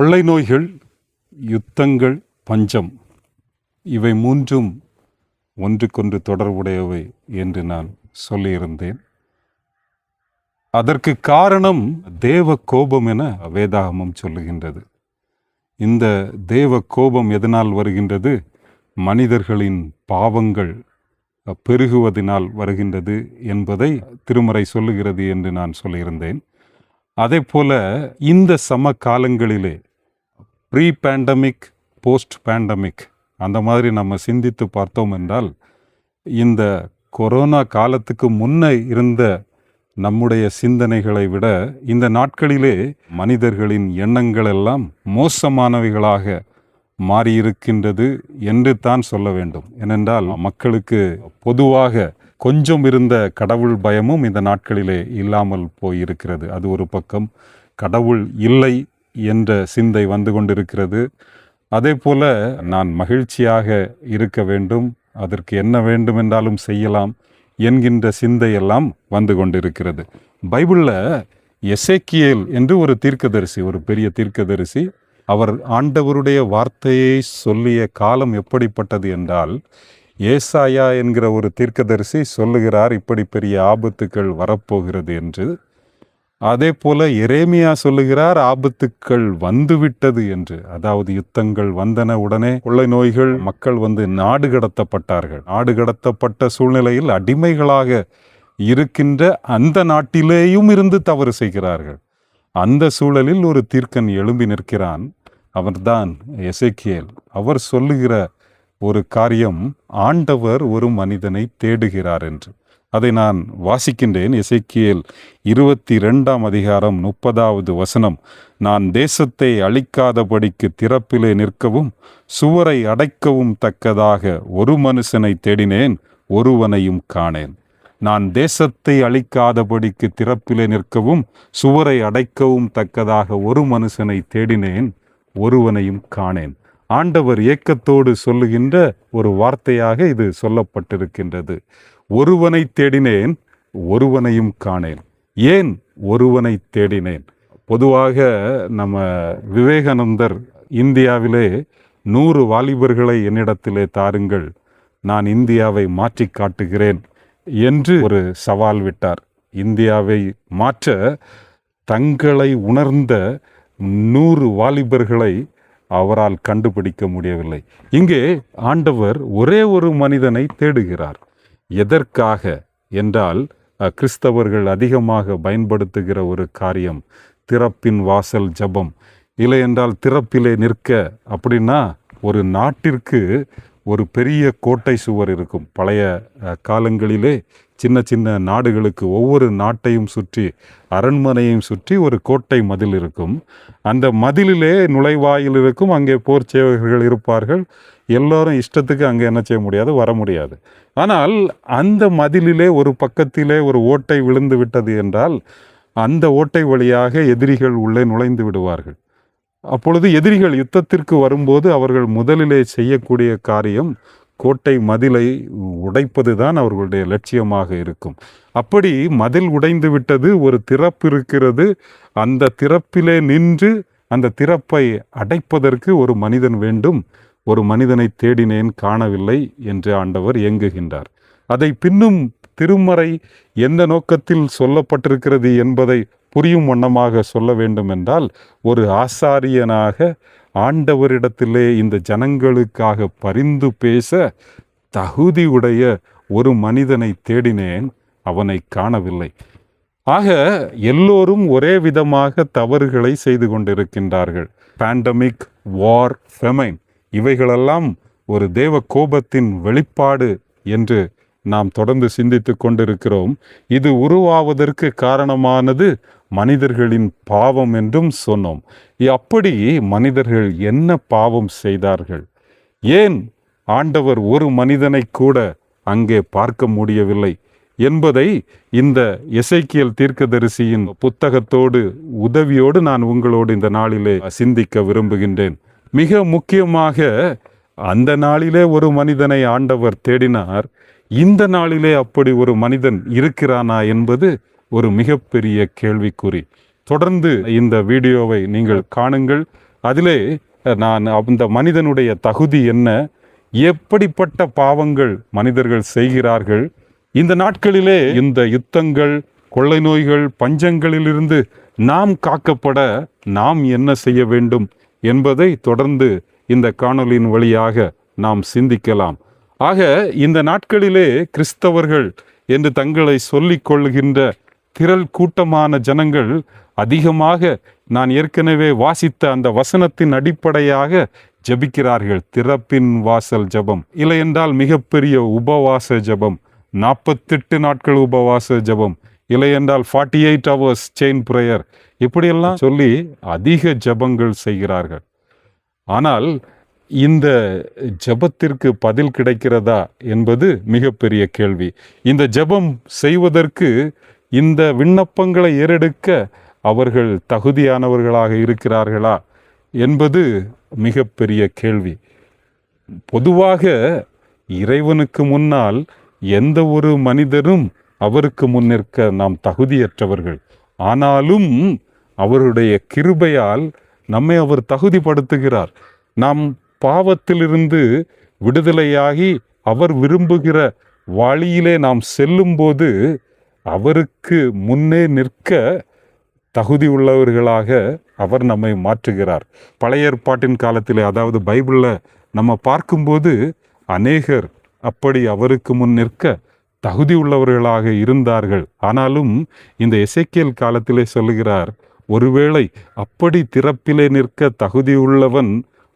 கொள்ளை நோய்கள், யுத்தங்கள், பஞ்சம் இவை மூன்றும் ஒன்றுக்கொன்று தொடர்புடையவை என்று நான் சொல்லியிருந்தேன். அதற்கு காரணம் தேவ கோபம் என வேதாகமம் சொல்லுகின்றது. இந்த தேவ கோபம் எதனால் வருகின்றது? மனிதர்களின் பாவங்கள் பெருகுவதனால் வருகின்றது என்பதை திருமறை சொல்லுகிறது என்று நான் சொல்லியிருந்தேன். அதே போல இந்த சம காலங்களிலே ப்ரீ பேண்டமிக், போஸ்ட் பேண்டமிக் அந்த மாதிரி நம்ம சிந்தித்து பார்த்தோம் என்றால், இந்த கொரோனா காலத்துக்கு முன்னே இருந்த நம்முடைய சிந்தனைகளை விட இந்த நாட்களிலே மனிதர்களின் எண்ணங்கள் எல்லாம் மோசமானவைகளாக மாறியிருக்கின்றது என்று தான் சொல்ல வேண்டும். ஏனென்றால் மக்களுக்கு பொதுவாக கொஞ்சம் இருந்த கடவுள் பயமும் இந்த நாட்களிலே இல்லாமல் போயிருக்கிறது. அது ஒரு பக்கம். கடவுள் இல்லை என்ற சிந்தை வந்து கொண்டிருக்கிறது. அதே போல நான் மகிழ்ச்சியாக இருக்க வேண்டும், அதற்கு என்ன வேண்டும் என்றாலும் செய்யலாம் என்கின்ற சிந்தையெல்லாம் வந்து கொண்டிருக்கிறது. பைபிளில் எசேக்கியேல் என்று ஒரு தீர்க்கதரிசி, ஒரு பெரிய தீர்க்கதரிசி, அவர் ஆண்டவருடைய வார்த்தையை சொல்லிய காலம் எப்படிப்பட்டது என்றால், ஏசாயா என்கிற ஒரு தீர்க்கதரிசி சொல்லுகிறார் இப்படி பெரிய ஆபத்துக்கள் வரப்போகிறது என்று. அதே போல எரேமியா சொல்லுகிறார் ஆபத்துக்கள் வந்துவிட்டது என்று. அதாவது யுத்தங்கள் வந்தன, உடனே கொள்ளை நோய்கள், மக்கள் நாடு கடத்தப்பட்டார்கள். நாடு கடத்தப்பட்ட சூழ்நிலையில் அடிமைகளாக இருக்கின்ற அந்த நாட்டிலேயும் இருந்து தவறு செய்கிறார்கள். அந்த சூழலில் ஒரு தீர்க்கன் எழும்பி நிற்கிறான். அவர்தான் எசேக்கியேல். அவர் சொல்லுகிற ஒரு காரியம், ஆண்டவர் ஒரு மனிதனை தேடுகிறார் என்று. அதை நான் வாசிக்கின்றேன். எசேக்கியேல் 22ஆம் அதிகாரம் 30வது வசனம். நான் தேசத்தை அழிக்காதபடிக்கு திறப்பிலே நிற்கவும் சுவரை அடைக்கவும் தக்கதாக ஒரு மனுஷனை தேடினேன், ஒருவனையும் காணேன். நான் தேசத்தை அழிக்காதபடிக்கு திறப்பிலே நிற்கவும் சுவரை அடைக்கவும் தக்கதாக ஒரு மனுஷனை தேடினேன், ஒருவனையும் காணேன். ஆண்டவர் ஏக்கத்தோடு சொல்லுகின்ற ஒரு வார்த்தையாக இது சொல்லப்பட்டிருக்கின்றது. ஒருவனை தேடினேன், ஒருவனையும் காணேன். ஏன் ஒருவனை தேடினேன்? பொதுவாக நம்ம விவேகானந்தர் இந்தியாவிலே 100 வாலிபர்களை என்னிடத்திலே தாருங்கள், நான் இந்தியாவை மாற்றி காட்டுகிறேன் என்று ஒரு சவால் விட்டார். இந்தியாவை மாற்ற தங்களை உணர்ந்த 100 வாலிபர்களை அவரால் கண்டுபிடிக்க முடியவில்லை. இங்கே ஆண்டவர் ஒரே ஒரு மனிதனை தேடுகிறார். எதற்காக என்றால், கிறிஸ்தவர்கள் அதிகமாக பயன்படுத்துகிற ஒரு காரியம் திறப்பின் வாசல் ஜபம். இல்லை என்றால் திறப்பிலே நிற்க. அப்படின்னா ஒரு நாட்டிற்கு ஒரு பெரிய கோட்டை சுவர் இருக்கும். பழைய காலங்களிலே சின்ன சின்ன நாடுகளுக்கு ஒவ்வொரு நாட்டையும் சுற்றி, அரண்மனையையும் சுற்றி ஒரு கோட்டை மதில் இருக்கும். அந்த மதிலிலே நுழைவாயில் இருக்கும். அங்கே போர் சேவகர்கள் இருப்பார்கள். எல்லோரும் இஷ்டத்துக்கு அங்கே என்ன செய்ய முடியாது, வர முடியாது. ஆனால் அந்த மதிலிலே ஒரு பக்கத்திலே ஒரு ஓட்டை விழுந்து விட்டது என்றால் அந்த ஓட்டை வழியாக எதிரிகள் உள்ளே நுழைந்து விடுவார்கள். அப்பொழுது எதிரிகள் யுத்தத்திற்கு வரும்போது அவர்கள் முதலிலே செய்யக்கூடிய காரியம் கோட்டை மதிலை உடைப்பது தான் அவர்களுடைய லட்சியமாக இருக்கும். அப்படி மதில் உடைந்து விட்டது, ஒரு திறப்பு இருக்கிறது. அந்த திறப்பிலே நின்று அந்த திறப்பை அடைப்பதற்கு ஒரு மனிதன் வேண்டும். ஒரு மனிதனை தேடினேன், காணவில்லை என்று ஆண்டவர் ஏங்குகின்றார். அதை பின்னும் திருமறை எந்த நோக்கத்தில் சொல்லப்பட்டிருக்கிறது என்பதை புரியும் வண்ணமாக சொல்ல வேண்டும் என்றால், ஒரு ஆசாரியனாக ஆண்டவரிடத்திலே இந்த ஜனங்களுக்காக பரிந்து பேச தகுதி உடைய ஒரு மனிதனை தேடினேன், அவனை காணவில்லை. ஆக எல்லோரும் ஒரே விதமாக தவறுகளை செய்து கொண்டிருக்கின்றார்கள். பேண்டமிக், வார், ஃபெமைன் இவைகளெல்லாம் ஒரு தேவ கோபத்தின் வெளிப்பாடு என்று நாம் தொடர்ந்து சிந்தித்து கொண்டிருக்கிறோம். இது உருவாவதற்கு காரணமானது மனிதர்களின் பாவம் என்றும் சொன்னோம். அப்படி மனிதர்கள் என்ன பாவம் செய்தார்கள்? ஏன் ஆண்டவர் ஒரு மனிதனை கூட அங்கே பார்க்க முடியவில்லை என்பதை இந்த எசேக்கியேல் தீர்க்கதரிசியின் புத்தகத்தோடு உதவியோடு நான் உங்களோடு இந்த நாளிலே சிந்திக்க விரும்புகின்றேன். மிக முக்கியமாக அந்த நாளிலே ஒரு மனிதனை ஆண்டவர் தேடினார். இந்த நாளிலே அப்படி ஒரு மனிதன் இருக்கிறானா என்பது ஒரு மிகப்பெரிய கேள்விக்குறி. தொடர்ந்து இந்த வீடியோவை நீங்கள் காணுங்கள். அதிலே நான் அந்த மனிதனுடைய தகுதி என்ன, எப்படிப்பட்ட பாவங்கள் மனிதர்கள் செய்கிறார்கள், இந்த நாட்களிலே இந்த யுத்தங்கள், கொள்ளை நோய்கள், பஞ்சங்களிலிருந்து நாம் காக்கப்பட நாம் என்ன செய்ய வேண்டும் என்பதை தொடர்ந்து இந்த காணொலியின் வழியாக நாம் சிந்திக்கலாம். ஆக இந்த நாட்களிலே கிறிஸ்தவர்கள் என்று தங்களை சொல்லிக் கொள்கின்ற திரள் கூட்டமான ஜனங்கள் அதிகமாக நான் ஏற்கனவே வாசித்த அந்த வசனத்தின் அடிப்படையாக ஜபிக்கிறார்கள். திறப்பின் வாசல் ஜபம், இல்லை என்றால் மிகப்பெரிய உபவாச ஜபம், 48 நாட்கள் உபவாச ஜபம், இல்லை என்றால் 48 hours செயின் பிரேயர், இப்படியெல்லாம் சொல்லி அதிக ஜபங்கள் செய்கிறார்கள். ஆனால் இந்த ஜபத்திற்கு பதில் கிடைக்கிறதா என்பது மிகப்பெரிய கேள்வி. இந்த ஜபம் செய்வதற்கு, இந்த விண்ணப்பங்களை ஏறெடுக்க அவர்கள் தகுதியானவர்களாக இருக்கிறார்களா என்பது மிகப்பெரிய கேள்வி. பொதுவாக இறைவனுக்கு முன்னால் எந்த ஒரு மனிதரும் அவருக்கு முன்னிற்க நாம் தகுதியற்றவர்கள். ஆனாலும் அவருடைய கிருபையால் நம்மை அவர் தகுதிப்படுத்துகிறார். நாம் பாவத்திலிருந்து விடுதலையாகி அவர் விரும்புகிற வழியிலே நாம் செல்லும்போது அவருக்கு முன்னே நிற்க தகுதி உள்ளவர்களாக அவர் நம்மை மாற்றுகிறார். பழைய ஏற்பாட்டின் காலத்திலே, அதாவது பைபிளில் நம்ம பார்க்கும்போது அநேகர் அப்படி அவருக்கு முன் நிற்க தகுதி உள்ளவர்களாக இருந்தார்கள். ஆனாலும் இந்த எசேக்கியேல் காலத்திலே சொல்லுகிறார், ஒருவேளை அப்படி திறப்பிலே நிற்க தகுதியுள்ளவன்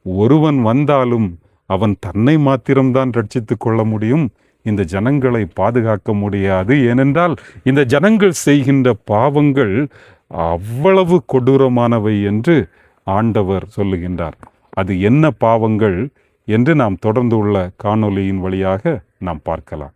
ஒருவன் வந்தாலும் அவன் தன்னை மாத்திரம்தான் ரட்சித்து கொள்ள முடியும், இந்த ஜனங்களை பாதுகாக்க முடியாது. ஏனென்றால் இந்த ஜனங்கள் செய்கின்ற பாவங்கள் அவ்வளவு கொடூரமானவை என்று ஆண்டவர் சொல்லுகின்றார். அது என்ன பாவங்கள் என்று நாம் தொடர்ந்து உள்ள காணொளியின் வழியாக நாம் பார்க்கலாம்.